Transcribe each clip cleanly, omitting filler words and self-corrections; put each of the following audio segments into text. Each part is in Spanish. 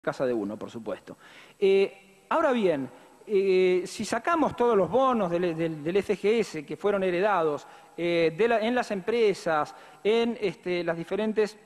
casa de uno, por supuesto. Ahora bien, si sacamos todos los bonos del FGS que fueron heredados en las empresas, en los diferentes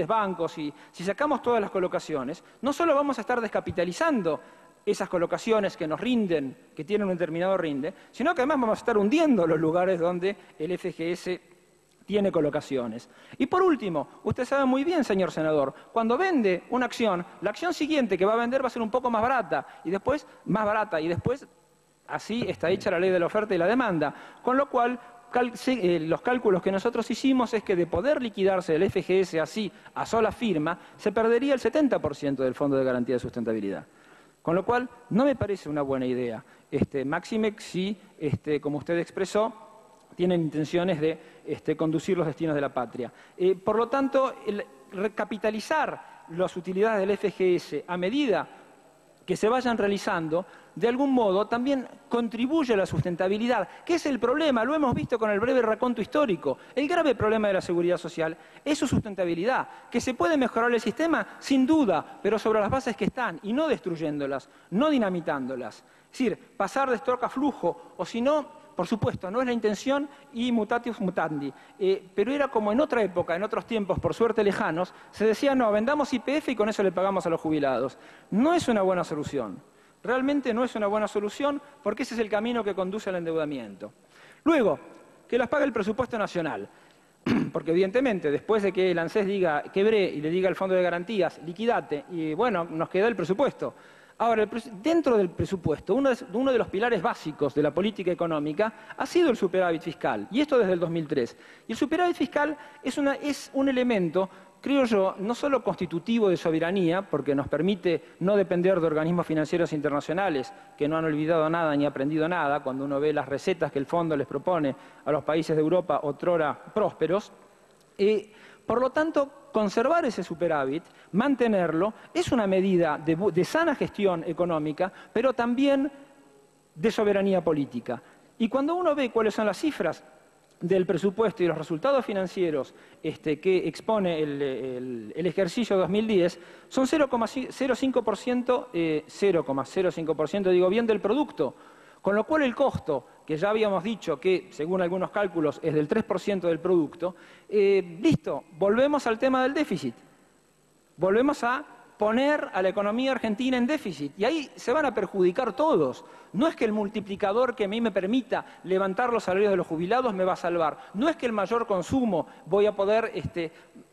bancos, y si sacamos todas las colocaciones, no solo vamos a estar descapitalizando esas colocaciones que nos rinden, que tienen un determinado rinde, sino que además vamos a estar hundiendo los lugares donde el FGS tiene colocaciones. Y por último, usted sabe muy bien, señor senador, cuando vende una acción, la acción siguiente que va a vender va a ser un poco más barata, y después así está hecha la ley de la oferta y la demanda. Con lo cual, los cálculos que nosotros hicimos es que de poder liquidarse el FGS así, a sola firma, se perdería el 70% del Fondo de Garantía de Sustentabilidad. Con lo cual, no me parece una buena idea. Máxime si, como usted expresó, tienen intenciones de conducir los destinos de la patria. Por lo tanto, recapitalizar las utilidades del FGS a medida que se vayan realizando, de algún modo también contribuye a la sustentabilidad, que es el problema, lo hemos visto con el breve raconto histórico. El grave problema de la seguridad social es su sustentabilidad, que se puede mejorar el sistema, sin duda, pero sobre las bases que están, y no destruyéndolas, no dinamitándolas. Es decir, pasar de stock a flujo, o si no, por supuesto, no es la intención y mutatis mutandi, pero era como en otra época, en otros tiempos, por suerte lejanos, se decía, no, vendamos YPF y con eso le pagamos a los jubilados. No es una buena solución, realmente no es una buena solución, porque ese es el camino que conduce al endeudamiento. Luego, que las pague el presupuesto nacional, porque evidentemente después de que el ANSES diga, quebré, y le diga al Fondo de Garantías, liquidate, y bueno, nos queda el presupuesto. Ahora, dentro del presupuesto, uno de los pilares básicos de la política económica ha sido el superávit fiscal, y esto desde el 2003. Y el superávit fiscal es un elemento, creo yo, no solo constitutivo de soberanía, porque nos permite no depender de organismos financieros internacionales que no han olvidado nada ni aprendido nada, cuando uno ve las recetas que el fondo les propone a los países de Europa otrora prósperos. Por lo tanto, conservar ese superávit, mantenerlo, es una medida de sana gestión económica, pero también de soberanía política. Y cuando uno ve cuáles son las cifras del presupuesto y los resultados financieros que expone el ejercicio 2010, son 0,05%, digo bien, del producto. Con lo cual el costo, que ya habíamos dicho que, según algunos cálculos, es del 3% del producto, listo, volvemos al tema del déficit. Volvemos a poner a la economía argentina en déficit. Y ahí se van a perjudicar todos. No es que el multiplicador que a mí me permita levantar los salarios de los jubilados me va a salvar. No es que el mayor consumo voy a poder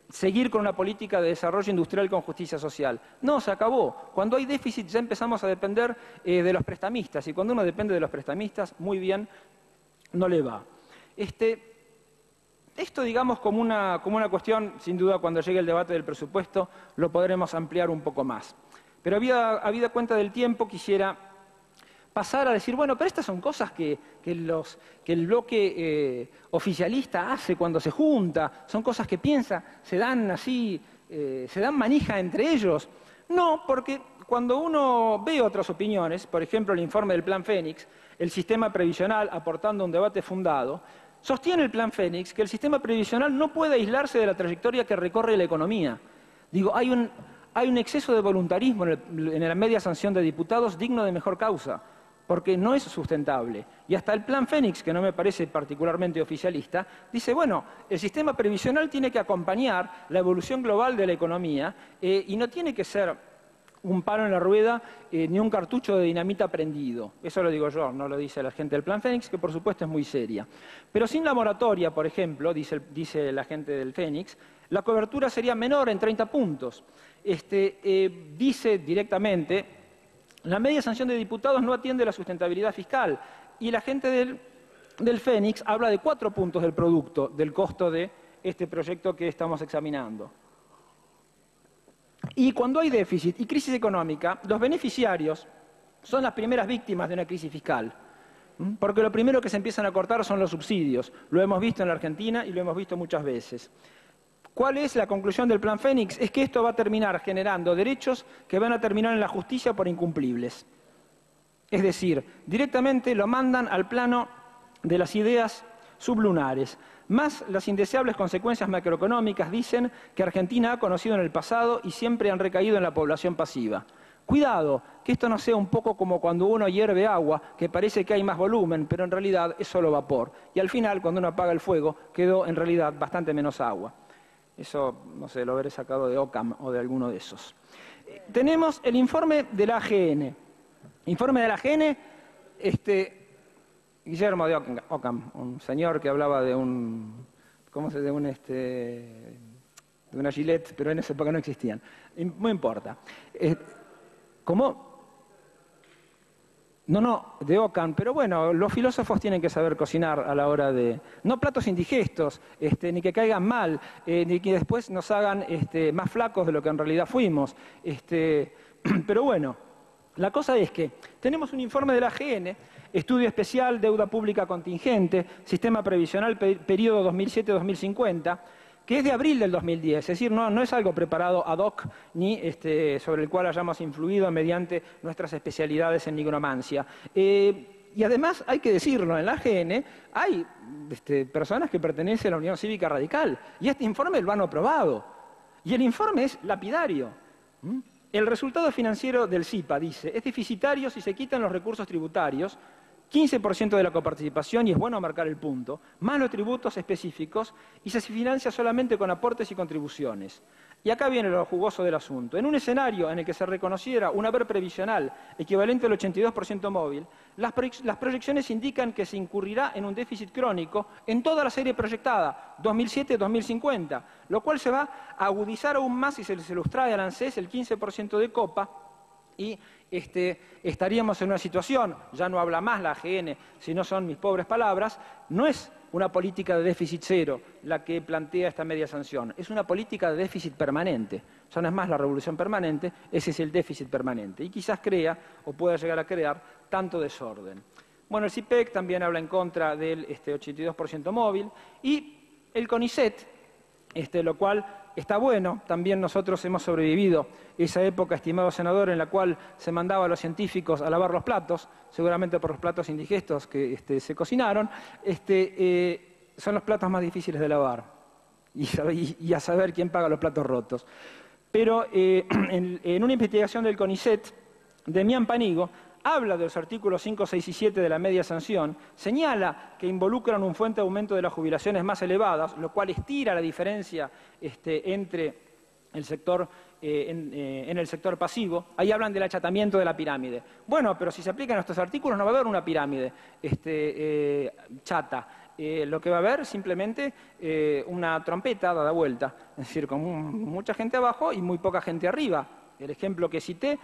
seguir con una política de desarrollo industrial con justicia social. No, se acabó. Cuando hay déficit ya empezamos a depender de los prestamistas, y cuando uno depende de los prestamistas, muy bien, no le va. Esto, digamos, como una cuestión, sin duda, cuando llegue el debate del presupuesto, lo podremos ampliar un poco más. Pero habida cuenta del tiempo, quisiera pasar a decir, bueno, pero estas son cosas que el bloque oficialista hace cuando se junta, son cosas que piensa, se dan manija entre ellos. No, porque cuando uno ve otras opiniones, por ejemplo el informe del Plan Fénix, el sistema previsional aportando un debate fundado, sostiene el Plan Fénix que el sistema previsional no puede aislarse de la trayectoria que recorre la economía. Digo, hay un exceso de voluntarismo en la media sanción de diputados digno de mejor causa, porque no es sustentable. Y hasta el Plan Fénix, que no me parece particularmente oficialista, dice, bueno, el sistema previsional tiene que acompañar la evolución global de la economía y no tiene que ser un palo en la rueda ni un cartucho de dinamita prendido. Eso lo digo yo, no lo dice la gente del Plan Fénix, que por supuesto es muy seria. Pero sin la moratoria, por ejemplo, dice la gente del Fénix, la cobertura sería menor en 30 puntos. Dice directamente, la media sanción de diputados no atiende la sustentabilidad fiscal, y la gente del Fénix habla de 4 puntos del producto, del costo de este proyecto que estamos examinando. Y cuando hay déficit y crisis económica, los beneficiarios son las primeras víctimas de una crisis fiscal, porque lo primero que se empiezan a cortar son los subsidios. Lo hemos visto en la Argentina y lo hemos visto muchas veces. ¿Cuál es la conclusión del Plan Fénix? Es que esto va a terminar generando derechos que van a terminar en la justicia por incumplibles. Es decir, directamente lo mandan al plano de las ideas sublunares. más las indeseables consecuencias macroeconómicas, dicen, que Argentina ha conocido en el pasado y siempre han recaído en la población pasiva. Cuidado, que esto no sea un poco como cuando uno hierve agua, que parece que hay más volumen, pero en realidad es solo vapor. Y al final, cuando uno apaga el fuego, quedó en realidad bastante menos agua. Eso, no sé, lo habré sacado de Occam o de alguno de esos. Tenemos el informe de la AGN. Informe de la AGN, Guillermo de Occam, un señor que hablaba de un, de una Gillette, pero en esa época no existían. No importa. ¿Cómo? No, de Occam, pero bueno, los filósofos tienen que saber cocinar a la hora de... No platos indigestos, ni que caigan mal, ni que después nos hagan más flacos de lo que en realidad fuimos. Pero bueno, la cosa es que tenemos un informe de la AGN, Estudio Especial, Deuda Pública Contingente, Sistema Previsional, Período 2007-2050, que es de abril del 2010, es decir, no es algo preparado ad hoc ni sobre el cual hayamos influido mediante nuestras especialidades en nigromancia. Y además, hay que decirlo, en la AGN hay personas que pertenecen a la Unión Cívica Radical, y este informe lo han aprobado. Y el informe es lapidario. El resultado financiero del CIPA, dice, es deficitario si se quitan los recursos tributarios, 15% de la coparticipación, y es bueno marcar el punto, más los tributos específicos, y se financia solamente con aportes y contribuciones. Y acá viene lo jugoso del asunto. En un escenario en el que se reconociera un haber previsional equivalente al 82% móvil, las proyecciones indican que se incurrirá en un déficit crónico en toda la serie proyectada, 2007-2050, lo cual se va a agudizar aún más si se los trae al ANSES el 15% de copa, y estaríamos en una situación, ya no habla más la AGN, si no son mis pobres palabras, no es una política de déficit cero la que plantea esta media sanción, es una política de déficit permanente. Ya no es más la revolución permanente, ese es el déficit permanente. Y quizás crea, o pueda llegar a crear, tanto desorden. Bueno, el CIPEC también habla en contra del 82% móvil, y el CONICET, lo cual está bueno, también nosotros hemos sobrevivido esa época, estimado senador, en la cual se mandaba a los científicos a lavar los platos, seguramente por los platos indigestos que se cocinaron, son los platos más difíciles de lavar, y a saber quién paga los platos rotos. Pero en una investigación del CONICET, Demián Panigo habla de los artículos 5, 6 y 7 de la media sanción, señala que involucran un fuente de aumento de las jubilaciones más elevadas, lo cual estira la diferencia entre el sector, en el sector pasivo. Ahí hablan del achatamiento de la pirámide. Bueno, pero si se aplican estos artículos no va a haber una pirámide chata. Lo que va a haber simplemente una trompeta dada vuelta, es decir, con mucha gente abajo y muy poca gente arriba. El ejemplo que cité,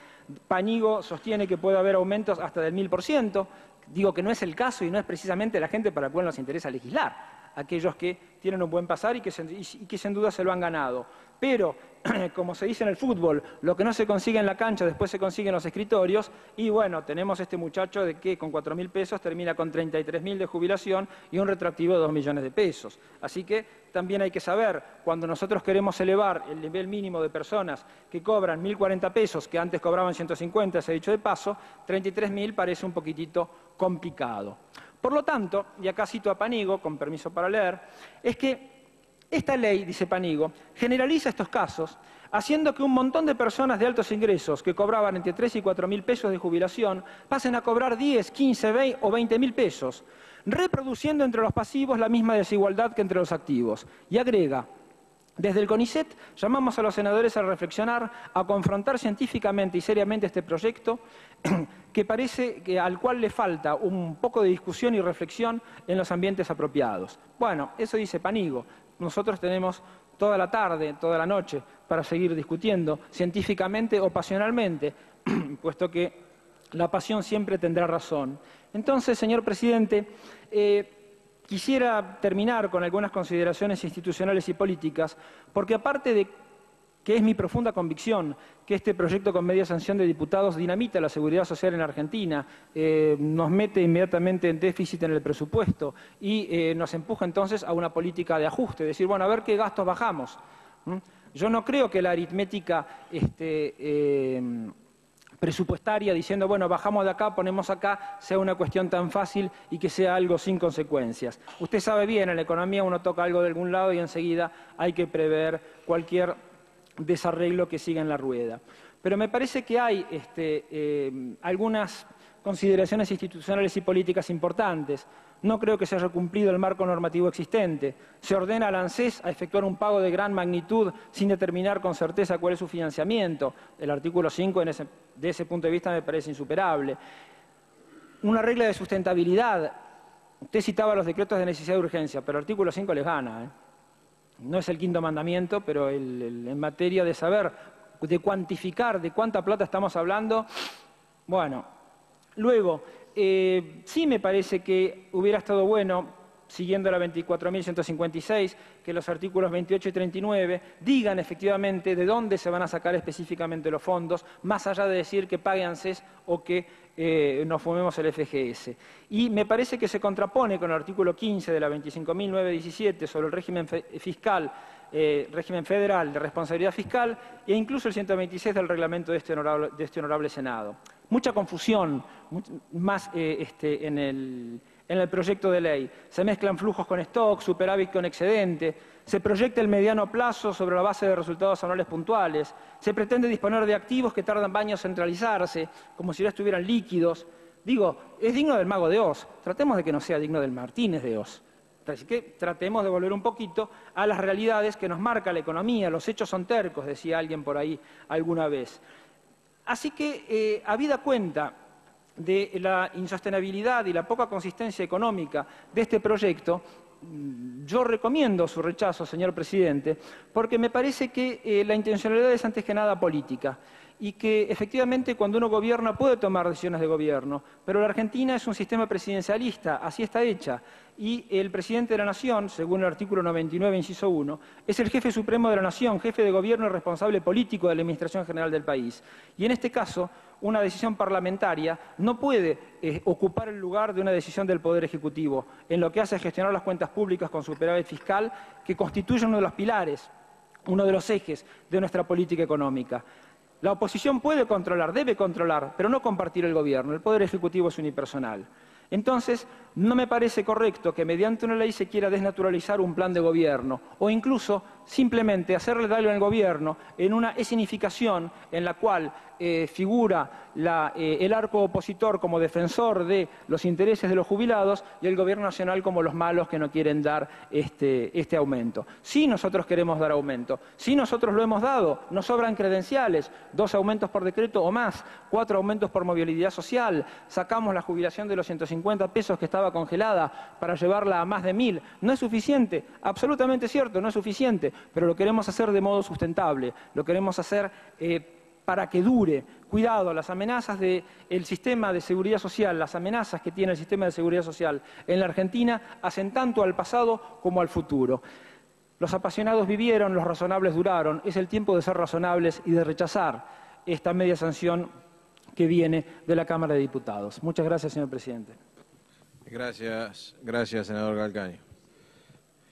Panigo sostiene que puede haber aumentos hasta del 1000%. Digo que no es el caso y no es precisamente la gente para la cual nos interesa legislar. Aquellos que tienen un buen pasar y que sin duda se lo han ganado. Pero, como se dice en el fútbol, lo que no se consigue en la cancha después se consigue en los escritorios. Y bueno, tenemos este muchacho de que con 4.000 pesos termina con 33.000 de jubilación y un retroactivo de 2 millones de pesos. Así que también hay que saber, cuando nosotros queremos elevar el nivel mínimo de personas que cobran 1.040 pesos, que antes cobraban 150, se ha dicho de paso, 33.000 parece un poquitito complicado. Por lo tanto, y acá cito a Panigo, con permiso para leer, es que esta ley, dice Panigo, generaliza estos casos, haciendo que un montón de personas de altos ingresos que cobraban entre 3 y 4.000 pesos de jubilación pasen a cobrar 10, 15, 20 o 20.000 pesos, reproduciendo entre los pasivos la misma desigualdad que entre los activos. Y agrega, desde el CONICET llamamos a los senadores a reflexionar, a confrontar científicamente y seriamente este proyecto que parece al cual le falta un poco de discusión y reflexión en los ambientes apropiados. Bueno, eso dice Panigo. Nosotros tenemos toda la tarde, toda la noche para seguir discutiendo científicamente o pasionalmente, puesto que la pasión siempre tendrá razón. Entonces, señor presidente, quisiera terminar con algunas consideraciones institucionales y políticas, porque aparte de que es mi profunda convicción que este proyecto con media sanción de diputados dinamita la seguridad social en Argentina, nos mete inmediatamente en déficit en el presupuesto y nos empuja entonces a una política de ajuste, decir, bueno, a ver qué gastos bajamos. Yo no creo que la aritmética presupuestaria diciendo, bueno, bajamos de acá, ponemos acá, sea una cuestión tan fácil y que sea algo sin consecuencias. Usted sabe bien, en la economía uno toca algo de algún lado y enseguida hay que prever cualquier desarreglo que siga en la rueda. Pero me parece que hay algunas consideraciones institucionales y políticas importantes. No creo que se haya cumplido el marco normativo existente. Se ordena al ANSES a efectuar un pago de gran magnitud sin determinar con certeza cuál es su financiamiento. El artículo 5 de ese punto de vista me parece insuperable. Una regla de sustentabilidad. Usted citaba los decretos de necesidad y urgencia, pero el artículo 5 les gana. No es el quinto mandamiento, pero en materia de saber, de cuantificar de cuánta plata estamos hablando, bueno. Luego, sí me parece que hubiera estado bueno, siguiendo la 24.156, que los artículos 28 y 39 digan efectivamente de dónde se van a sacar específicamente los fondos, más allá de decir que pague ANSES o que nos fumemos el FGS. Y me parece que se contrapone con el artículo 15 de la 25.917 sobre el régimen fiscal, régimen federal de responsabilidad fiscal, e incluso el 126 del reglamento de este honorable Senado. Mucha confusión más en el proyecto de ley. Se mezclan flujos con stock, superávit con excedente, se proyecta el mediano plazo sobre la base de resultados anuales puntuales, se pretende disponer de activos que tardan años en centralizarse, como si ya estuvieran líquidos. Digo, es digno del Mago de Oz, tratemos de que no sea digno del Martínez de Oz. Así que tratemos de volver un poquito a las realidades que nos marca la economía. Los hechos son tercos, decía alguien por ahí alguna vez. Así que, habida cuenta de la insostenibilidad y la poca consistencia económica de este proyecto, yo recomiendo su rechazo, señor presidente, porque me parece que la intencionalidad es antes que nada política y que efectivamente cuando uno gobierna puede tomar decisiones de gobierno, pero la Argentina es un sistema presidencialista, así está hecha, y el presidente de la Nación, según el artículo 99, inciso 1, es el jefe supremo de la Nación, jefe de gobierno y responsable político de la Administración General del país. Y en este caso, una decisión parlamentaria no puede ocupar el lugar de una decisión del Poder Ejecutivo en lo que hace a gestionar las cuentas públicas con superávit fiscal, que constituye uno de los pilares, uno de los ejes de nuestra política económica. La oposición puede controlar, debe controlar, pero no compartir el gobierno. El Poder Ejecutivo es unipersonal. Entonces, no me parece correcto que mediante una ley se quiera desnaturalizar un plan de gobierno o incluso simplemente hacerle daño al gobierno en una escenificación en la cual figura el arco opositor como defensor de los intereses de los jubilados y el gobierno nacional como los malos que no quieren dar este aumento. Sí, nosotros queremos dar aumento, sí, nosotros lo hemos dado, nos sobran credenciales, 2 aumentos por decreto o más, 4 aumentos por movilidad social, sacamos la jubilación de los 150 pesos que estaba congelada para llevarla a más de 1.000. No es suficiente, absolutamente cierto, no es suficiente, pero lo queremos hacer de modo sustentable, lo queremos hacer para que dure. Cuidado, las amenazas del sistema de seguridad social, las amenazas que tiene el sistema de seguridad social en la Argentina hacen tanto al pasado como al futuro. Los apasionados vivieron, los razonables duraron. Es el tiempo de ser razonables y de rechazar esta media sanción que viene de la Cámara de Diputados. Muchas gracias, señor presidente. Gracias, senador Calcaño.